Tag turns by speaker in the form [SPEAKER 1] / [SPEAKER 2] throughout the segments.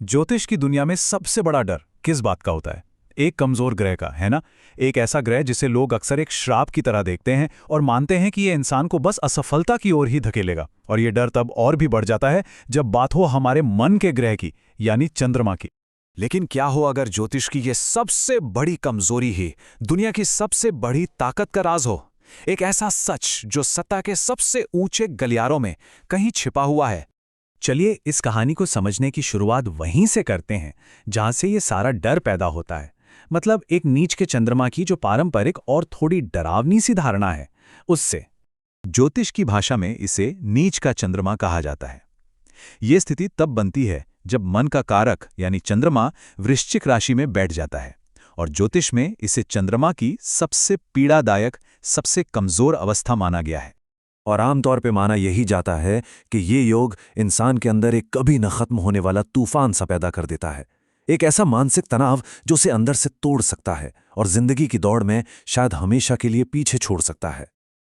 [SPEAKER 1] ज्योतिष की दुनिया में सबसे बड़ा डर किस बात का होता है? एक कमजोर ग्रह का, है ना? एक ऐसा ग्रह जिसे लोग अक्सर एक श्राप की तरह देखते हैं और मानते हैं कि ये इंसान को बस असफलता की ओर ही धकेलेगा। और ये डर तब और भी बढ़ जाता है जब बात हो हमारे मन के ग्रह की, यानी चंद्रमा की।
[SPEAKER 2] लेकिन क्या हो अगर ज्योतिष की ये सबसे बड़ी कमजोरी ही दुनिया की सबसे बड़ी ताकत का राज हो? एक ऐसा सच जो सत्ता के सबसे ऊंचे गलियारों में कहीं छिपा हुआ है।
[SPEAKER 1] चलिए इस कहानी को समझने की शुरुआत वहीं से करते हैं जहां से ये सारा डर पैदा होता है। मतलब एक नीच के चंद्रमा की जो पारंपरिक और थोड़ी डरावनी सी धारणा है, उससे। ज्योतिष की भाषा में इसे नीच का चंद्रमा कहा जाता है। ये स्थिति तब बनती है जब मन का कारक यानी चंद्रमा वृश्चिक राशि में बैठ जाता है, और ज्योतिष में इसे चंद्रमा की सबसे पीड़ादायक, सबसे कमजोर अवस्था माना गया है।
[SPEAKER 2] और आमतौर पे माना यही जाता है कि ये योग इंसान के अंदर एक कभी न खत्म होने वाला तूफान सा पैदा कर देता है। एक ऐसा मानसिक तनाव जो उसे अंदर से तोड़ सकता है और जिंदगी की दौड़ में शायद हमेशा के लिए पीछे छोड़ सकता है।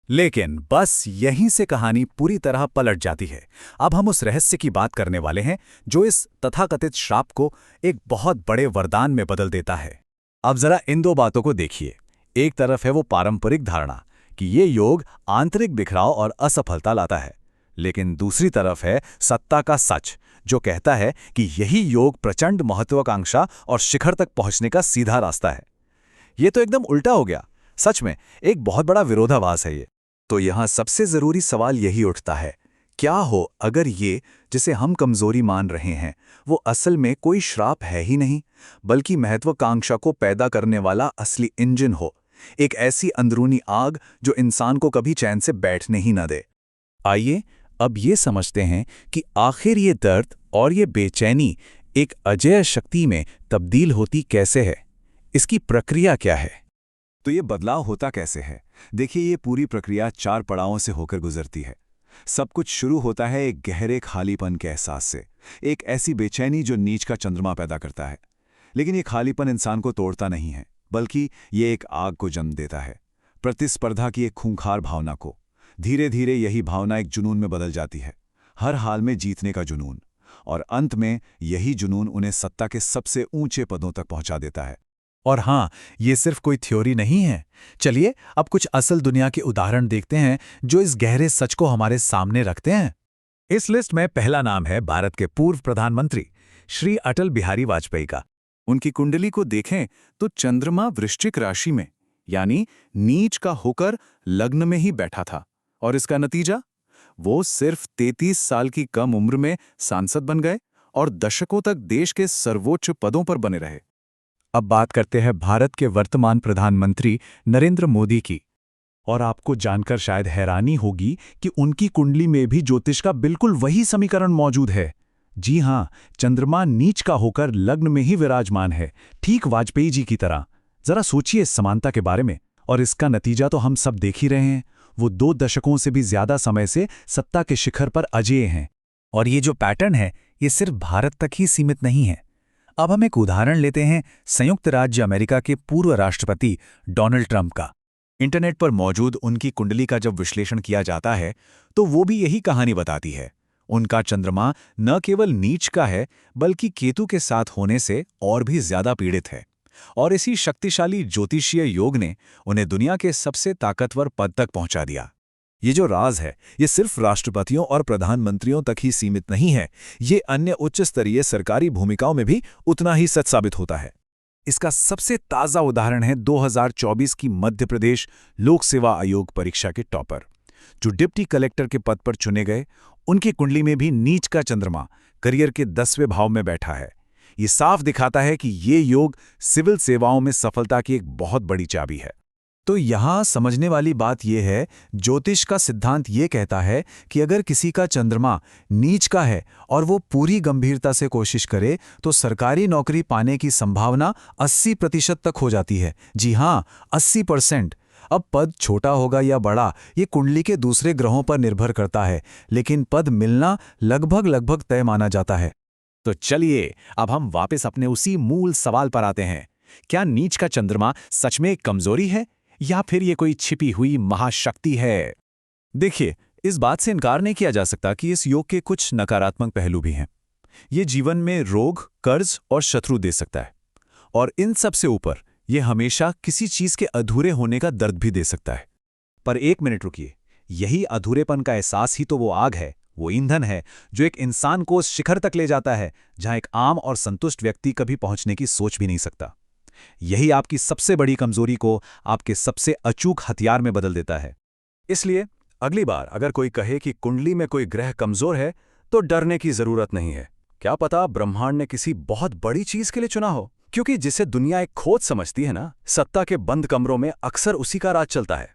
[SPEAKER 1] लेकिन बस यहीं से कहानी पूरी तरह पलट जाती है। अब हम उस रहस्य की बात करने वाले हैं जो इस तथाकथित श्राप को एक बहुत बड़े वरदान में बदल देता है। अब जरा इन दो बातों को देखिए। एक तरफ है वो पारंपरिक धारणा कि ये योग आंतरिक बिखराव और असफलता लाता है, लेकिन दूसरी तरफ है सत्ता का सच जो कहता है कि यही योग प्रचंड महत्वाकांक्षा और शिखर तक पहुंचने का सीधा रास्ता है। ये तो एकदम उल्टा हो गया। सच में एक बहुत बड़ा विरोधाभास है ये।
[SPEAKER 2] तो यहाँ सबसे जरूरी सवाल यही उठता है, क्या हो अगर ये जिसे हम कमजोरी मान रहे हैं वो असल में कोई श्राप है ही नहीं, बल्कि महत्वाकांक्षा को पैदा करने वाला असली इंजन हो, एक ऐसी अंदरूनी आग जो इंसान को कभी चैन से बैठने ही न दे।
[SPEAKER 1] आइए अब ये समझते हैं कि आखिर ये दर्द और ये बेचैनी एक अजेय शक्ति में तब्दील होती कैसे है। इसकी प्रक्रिया क्या है?
[SPEAKER 2] तो ये बदलाव होता कैसे है? देखिए, ये पूरी प्रक्रिया 4 पड़ावों से होकर गुजरती है। सब कुछ शुरू होता है एक गहरे खालीपन के एहसास से, एक ऐसी बेचैनी जो नीच का चंद्रमा पैदा करता है। लेकिन ये खालीपन इंसान को तोड़ता नहीं है, बल्कि ये एक आग को जन्म देता है, प्रतिस्पर्धा की एक खूंखार भावना को। धीरे धीरे यही भावना एक जुनून में बदल जाती है, हर हाल में जीतने का जुनून। और अंत में यही जुनून उन्हें सत्ता के सबसे ऊंचे पदों तक पहुंचा देता है।
[SPEAKER 1] और हाँ, ये सिर्फ कोई थ्योरी नहीं है। चलिए अब कुछ असल दुनिया के उदाहरण देखते हैं जो इस गहरे सच को हमारे सामने रखते हैं। इस लिस्ट में पहला नाम है भारत के पूर्व प्रधानमंत्री श्री अटल बिहारी वाजपेयी का।
[SPEAKER 2] उनकी कुंडली को देखें तो चंद्रमा वृश्चिक राशि में यानी नीच का होकर लग्न में ही बैठा था, और इसका नतीजा, वो सिर्फ 33 साल की कम उम्र में सांसद बन गए और दशकों तक देश के सर्वोच्च पदों पर बने रहे।
[SPEAKER 1] अब बात करते हैं भारत के वर्तमान प्रधानमंत्री नरेंद्र मोदी की। और आपको जानकर शायद हैरानी होगी कि उनकी कुंडली में भी ज्योतिष का बिल्कुल वही समीकरण मौजूद है। जी हां, चंद्रमा नीच का होकर लग्न में ही विराजमान है, ठीक वाजपेयी जी की तरह। जरा सोचिए इस समानता के बारे में। और इसका नतीजा तो हम सब देख ही रहे हैं। वो 2 दशकों से भी ज्यादा समय से सत्ता के शिखर पर अजेय हैं। और ये जो पैटर्न है, ये सिर्फ भारत तक ही सीमित नहीं है। अब हम एक उदाहरण लेते हैं संयुक्त राज्य अमेरिका के पूर्व राष्ट्रपति डोनाल्ड ट्रंप का। इंटरनेट पर मौजूद उनकी कुंडली का जब विश्लेषण किया जाता है तो वो भी यही कहानी बताती है। उनका चंद्रमा न केवल नीच का है, बल्कि केतु के साथ होने से और भी ज्यादा पीड़ित है। और इसी शक्तिशाली ज्योतिषीय योग ने उन्हें दुनिया के सबसे ताकतवर पद तक पहुंचा दिया। ये जो राज है, ये सिर्फ राष्ट्रपतियों और प्रधानमंत्रियों तक ही सीमित नहीं है, ये अन्य उच्च स्तरीय सरकारी भूमिकाओं में भी उतना ही सच साबित होता है। इसका सबसे ताज़ा उदाहरण है 2024 की मध्य प्रदेश लोक सेवा आयोग परीक्षा के टॉपर, जो डिप्टी कलेक्टर के पद पर चुने गए। उनकी कुंडली में भी नीच का चंद्रमा करियर के 10वें भाव में बैठा है। ये साफ दिखाता है कि ये योग सिविल सेवाओं में सफलता की एक बहुत बड़ी चाबी है। तो यहाँ समझने वाली बात यह है, ज्योतिष का सिद्धांत ये कहता है कि अगर किसी का चंद्रमा नीच का है और वो पूरी गंभीरता से कोशिश करे तो सरकारी नौकरी पाने की संभावना 80% तक हो जाती है। जी हाँ, 80%। अब पद छोटा होगा या बड़ा, ये कुंडली के दूसरे ग्रहों पर निर्भर करता है, लेकिन पद मिलना लगभग तय माना जाता है। तो चलिए अब हम वापस अपने उसी मूल सवाल पर आते हैं। क्या नीच का चंद्रमा सच में एक कमजोरी है, या फिर ये कोई छिपी हुई महाशक्ति है? देखिए, इस बात से इनकार नहीं किया जा सकता कि इस योग के कुछ नकारात्मक पहलू भी हैं। ये जीवन में रोग, कर्ज और शत्रु दे सकता है। और इन सब से ऊपर ये हमेशा किसी चीज के अधूरे होने का दर्द भी दे सकता है। पर एक मिनट रुकिए, यही अधूरेपन का एहसास ही तो वो आग है, वो ईंधन है जो एक इंसान को उस शिखर तक ले जाता है जहां एक आम और संतुष्ट व्यक्ति कभी पहुंचने की सोच भी नहीं सकता। यही आपकी सबसे बड़ी कमजोरी को आपके सबसे अचूक हथियार में बदल देता है। इसलिए अगली बार अगर कोई कहे कि कुंडली में कोई ग्रह कमजोर है, तो डरने की जरूरत नहीं है। क्या पता ब्रह्मांड ने किसी बहुत बड़ी चीज के लिए चुना हो, क्योंकि जिसे दुनिया एक खोज समझती है ना, सत्ता के बंद कमरों में अक्सर उसी का राज चलता है।